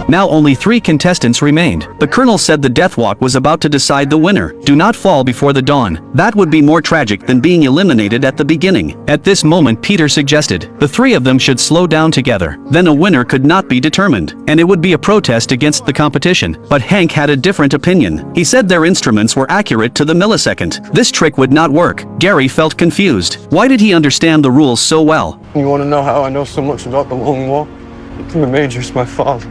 Now only 3 contestants remained. The colonel said the death walk was about to decide the winner. Do not fall before the dawn. That would be more tragic than being eliminated at the beginning. At this moment Peter suggested the 3 of them should slow down together. Then a winner could not be determined, and it would be a protest against the competition. But Hank had a different opinion. He said their instruments were accurate to the millisecond. This trick would not work. Gary felt confused. Why did he understand the rules so well? You want to know how I know so much about the Long Wall? The Major's my father.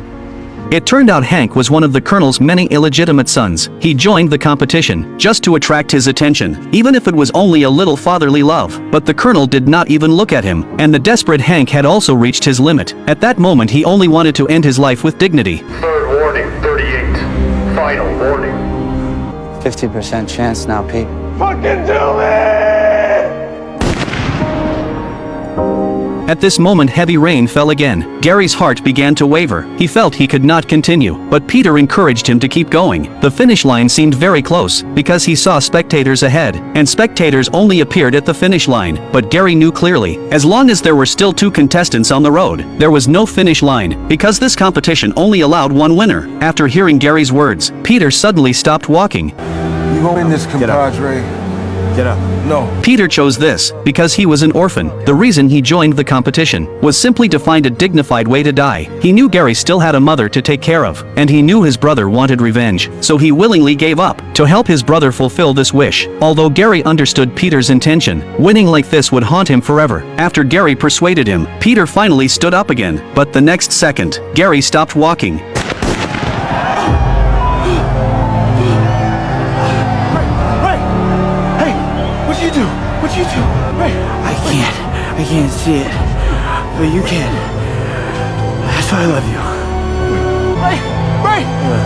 It turned out Hank was one of the colonel's many illegitimate sons. He joined the competition just to attract his attention, even if it was only a little fatherly love. But the colonel did not even look at him, and the desperate Hank had also reached his limit. At that moment he only wanted to end his life with dignity. Third warning, 38. Final warning. 50% chance now, Pete. Fucking do it! At this moment heavy rain fell again. Gary's heart began to waver. He felt he could not continue, but Peter encouraged him to keep going. The finish line seemed very close, because he saw spectators ahead, and spectators only appeared at the finish line. But Gary knew clearly, as long as there were still 2 contestants on the road, there was no finish line, because this competition only allowed 1 winner. After hearing Gary's words, Peter suddenly stopped walking. You won't win this, compadre. Get up. No. Peter chose this because he was an orphan. The reason he joined the competition was simply to find a dignified way to die. He knew Gary still had a mother to take care of, and he knew his brother wanted revenge, so he willingly gave up to help his brother fulfill this wish. Although Gary understood Peter's intention, winning like this would haunt him forever. After Gary persuaded him, Peter finally stood up again, but the next second, Gary stopped walking. What'd you do? Ray! I can't see it, but you can. That's why I love you. Ray!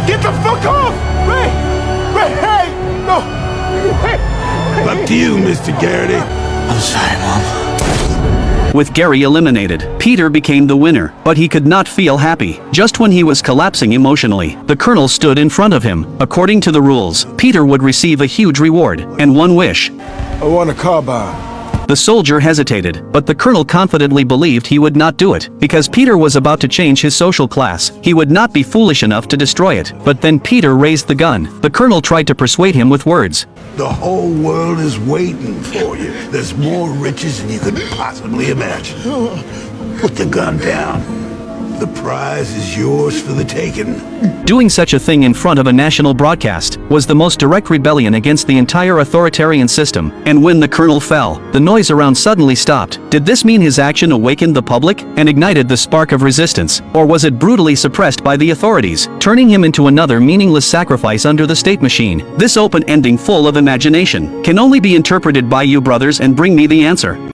Get the fuck off! Ray! Hey! No! Hey! Up to you, Mr. Garrity. I'm sorry, Mom. With Gary eliminated, Peter became the winner, but he could not feel happy. Just when he was collapsing emotionally, the colonel stood in front of him. According to the rules, Peter would receive a huge reward, and 1 wish. I want a carbine. The soldier hesitated, but the colonel confidently believed he would not do it, because Peter was about to change his social class. He would not be foolish enough to destroy it. But then Peter raised the gun. The colonel tried to persuade him with words. The whole world is waiting for you. There's more riches than you could possibly imagine. Put the gun down. The prize is yours for the taking. Doing such a thing in front of a national broadcast was the most direct rebellion against the entire authoritarian system. And when the colonel fell, the noise around suddenly stopped. Did this mean his action awakened the public and ignited the spark of resistance, or was it brutally suppressed by the authorities, turning him into another meaningless sacrifice under the state machine? This open ending full of imagination can only be interpreted by you brothers, and bring me the answer.